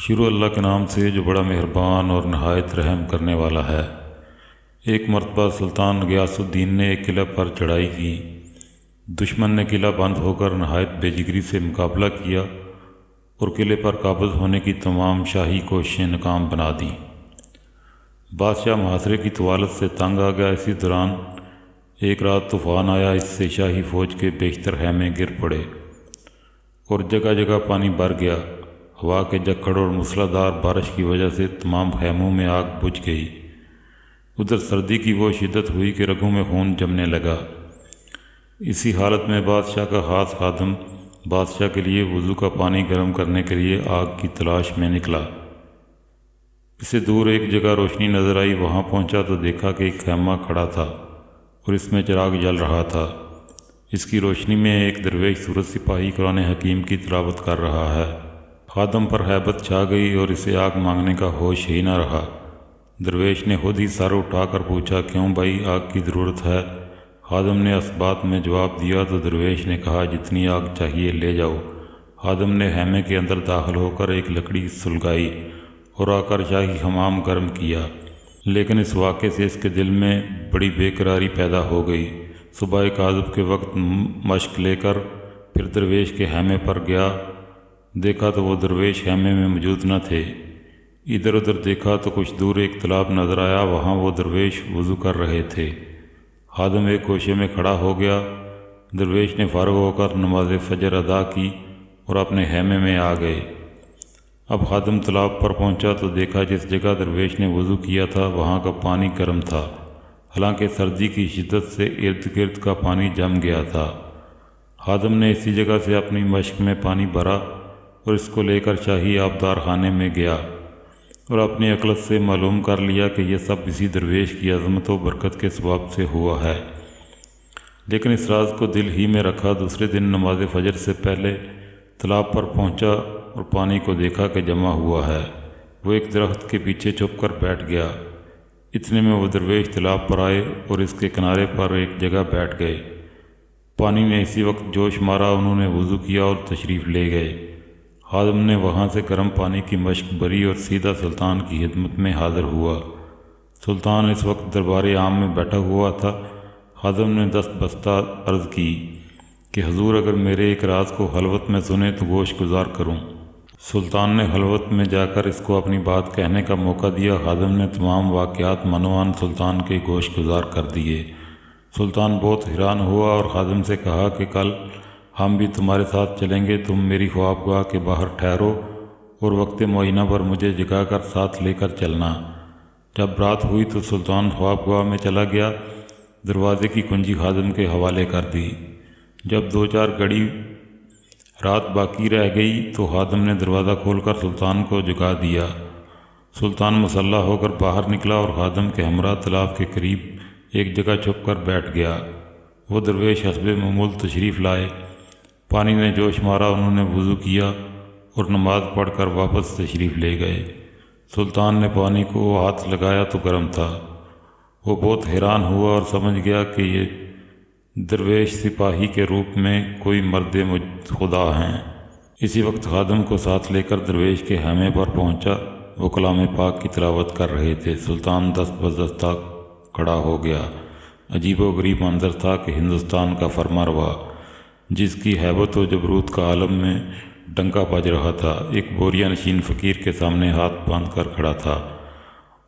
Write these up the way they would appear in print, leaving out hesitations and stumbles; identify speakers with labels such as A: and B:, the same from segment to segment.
A: شروع اللہ کے نام سے جو بڑا مہربان اور نہایت رحم کرنے والا ہے۔ ایک مرتبہ سلطان غیاث الدین نے ایک قلعہ پر چڑھائی کی۔ دشمن نے قلعہ بند ہو کر نہایت بے جگری سے مقابلہ کیا اور قلعے پر قابض ہونے کی تمام شاہی کوششیں ناکام بنا دیں۔ بادشاہ محاصرے کی طوالت سے تنگ آ گیا۔ اسی دوران ایک رات طوفان آیا، اس سے شاہی فوج کے بیشتر خیمے گر پڑے اور جگہ جگہ پانی بھر گیا۔ ہوا کے جھکڑ اور موسلادھار بارش کی وجہ سے تمام خیموں میں آگ بجھ گئی۔ ادھر سردی کی وہ شدت ہوئی کہ رگوں میں خون جمنے لگا۔ اسی حالت میں بادشاہ کا خاص خادم بادشاہ کے لیے وضو کا پانی گرم کرنے کے لیے آگ کی تلاش میں نکلا۔ اسے دور ایک جگہ روشنی نظر آئی۔ وہاں پہنچا تو دیکھا کہ ایک خیمہ کھڑا تھا اور اس میں چراغ جل رہا تھا۔ اس کی روشنی میں ایک درویش سورج سپاہی قرآن حکیم کی تلاوت کر رہا ہے۔ خادم پر ہیبت چھا گئی اور اسے آگ مانگنے کا ہوش ہی نہ رہا۔ درویش نے خود ہی سر اٹھا کر پوچھا، کیوں بھائی، آگ کی ضرورت ہے؟ خادم نے اس بات میں جواب دیا تو درویش نے کہا، جتنی آگ چاہیے لے جاؤ۔ خادم نے خیمے کے اندر داخل ہو کر ایک لکڑی سلگائی اور آ کر شاہی حمام گرم کیا، لیکن اس واقعے سے اس کے دل میں بڑی بے قراری پیدا ہو گئی۔ صبح کاذب کے وقت مشق لے کر پھر درویش کے خیمے پر گیا۔ دیکھا تو وہ درویش خیمے میں موجود نہ تھے۔ ادھر ادھر دیکھا تو کچھ دور ایک تالاب نظر آیا، وہاں وہ درویش وضو کر رہے تھے۔ خادم ایک گوشے میں کھڑا ہو گیا۔ درویش نے فارغ ہو کر نماز فجر ادا کی اور اپنے خیمے میں آ گئے۔ اب خادم تالاب پر پہنچا تو دیکھا جس جگہ درویش نے وضو کیا تھا وہاں کا پانی گرم تھا، حالانکہ سردی کی شدت سے ارد گرد کا پانی جم گیا تھا۔ خادم نے اسی جگہ سے اپنی مشق میں پانی بھرا اور اس کو لے کر شاہی آبدار خانے میں گیا اور اپنی عقل سے معلوم کر لیا کہ یہ سب اسی درویش کی عظمت و برکت کے سبب سے ہوا ہے، لیکن اس راز کو دل ہی میں رکھا۔ دوسرے دن نماز فجر سے پہلے تالاب پر پہنچا اور پانی کو دیکھا کہ جمع ہوا ہے۔ وہ ایک درخت کے پیچھے چھپ کر بیٹھ گیا۔ اتنے میں وہ درویش تالاب پر آئے اور اس کے کنارے پر ایک جگہ بیٹھ گئے۔ پانی نے اسی وقت جوش مارا، انہوں نے وضو کیا اور تشریف لے گئے۔ خادم نے وہاں سے گرم پانی کی مشق بھری اور سیدھا سلطان کی خدمت میں حاضر ہوا۔ سلطان اس وقت دربار عام میں بیٹھا ہوا تھا۔ خادم نے دست بستہ عرض کی کہ حضور، اگر میرے ایک راز کو خلوت میں سنیں تو گوش گزار کروں۔ سلطان نے خلوت میں جا کر اس کو اپنی بات کہنے کا موقع دیا۔ خادم نے تمام واقعات منوان سلطان کے گوش گزار کر دیے۔ سلطان بہت حیران ہوا اور خادم سے کہا کہ کل ہم بھی تمہارے ساتھ چلیں گے، تم میری خوابگاہ کے باہر ٹھہرو اور وقت معینہ پر مجھے جگا کر ساتھ لے کر چلنا۔ جب رات ہوئی تو سلطان خوابگاہ میں چلا گیا، دروازے کی کنجی خادم کے حوالے کر دی۔ جب 2-4 گھڑی رات باقی رہ گئی تو خادم نے دروازہ کھول کر سلطان کو جگا دیا۔ سلطان مسلح ہو کر باہر نکلا اور خادم کے ہمراہ تالاب کے قریب ایک جگہ چھپ کر بیٹھ گیا۔ وہ درویش حسب معمول تشریف لائے۔ پانی نے جوش مارا، انہوں نے وضو کیا اور نماز پڑھ کر واپس تشریف لے گئے۔ سلطان نے پانی کو ہاتھ لگایا تو گرم تھا۔ وہ بہت حیران ہوا اور سمجھ گیا کہ یہ درویش سپاہی کے روپ میں کوئی مرد خدا ہیں۔ اسی وقت خادم کو ساتھ لے کر درویش کے خیمے پر پہنچا۔ وہ کلام پاک کی تلاوت کر رہے تھے۔ سلطان دست بدستہ کھڑا ہو گیا۔ عجیب و غریب منظر تھا کہ ہندوستان کا فرمانروا، جس کی ہیبت و جبروت کا عالم میں ڈنکا بج رہا تھا، ایک بوریا نشین فقیر کے سامنے ہاتھ باندھ کر کھڑا تھا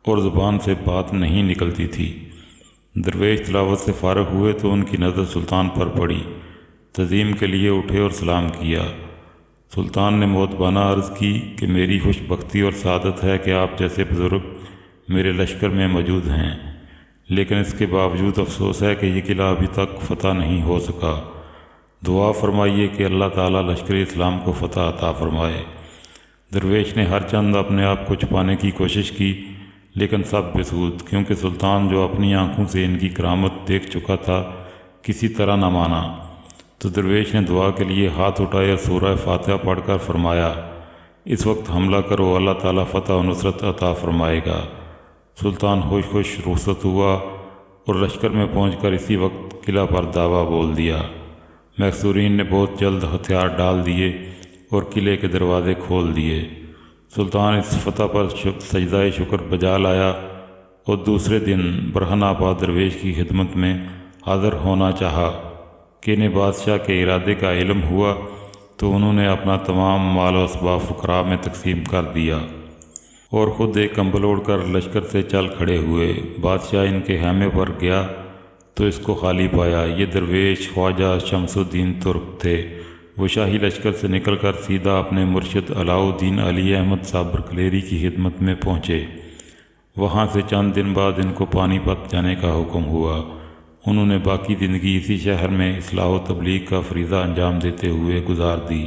A: اور زبان سے بات نہیں نکلتی تھی۔ درویش تلاوت سے فارغ ہوئے تو ان کی نظر سلطان پر پڑی۔ تعظیم کے لیے اٹھے اور سلام کیا۔ سلطان نے مؤدبانہ عرض کی کہ میری خوش بختی اور سعادت ہے کہ آپ جیسے بزرگ میرے لشکر میں موجود ہیں، لیکن اس کے باوجود افسوس ہے کہ یہ قلعہ ابھی تک فتح نہیں ہو سکا۔ دعا فرمائیے کہ اللہ تعالیٰ لشکر اسلام کو فتح عطا فرمائے۔ درویش نے ہر چند اپنے آپ کو چھپانے کی کوشش کی، لیکن سب بے سود، کیونکہ سلطان جو اپنی آنکھوں سے ان کی کرامت دیکھ چکا تھا کسی طرح نہ مانا۔ تو درویش نے دعا کے لیے ہاتھ اٹھائے اور سورہ فاتحہ پڑھ کر فرمایا، اس وقت حملہ کرو، اللہ تعالیٰ فتح و نصرت عطا فرمائے گا۔ سلطان خوش خوش رخصت ہوا اور لشکر میں پہنچ کر اسی وقت قلعہ پر دعویٰ بول دیا۔ محصورین نے بہت جلد ہتھیار ڈال دیے اور قلعے کے دروازے کھول دیے۔ سلطان اس فتح پر سجدہ شکر بجا لایا اور دوسرے دن برہن آباد درویش کی خدمت میں حاضر ہونا چاہا کہ انہیں بادشاہ کے ارادے کا علم ہوا تو انہوں نے اپنا تمام مال و اسباب فقراء میں تقسیم کر دیا اور خود ایک کمبل اوڑھ کر لشکر سے چل کھڑے ہوئے۔ بادشاہ ان کے خیمے پر گیا تو اس کو خالی پایا۔ یہ درویش خواجہ شمس الدین ترک تھے۔ وہ شاہی لشکر سے نکل کر سیدھا اپنے مرشد علاؤ الدین علی احمد صابر کلیری کی خدمت میں پہنچے۔ وہاں سے چند دن بعد ان کو پانی پت جانے کا حکم ہوا۔ انہوں نے باقی زندگی اسی شہر میں اصلاح و تبلیغ کا فریضہ انجام دیتے ہوئے گزار دی۔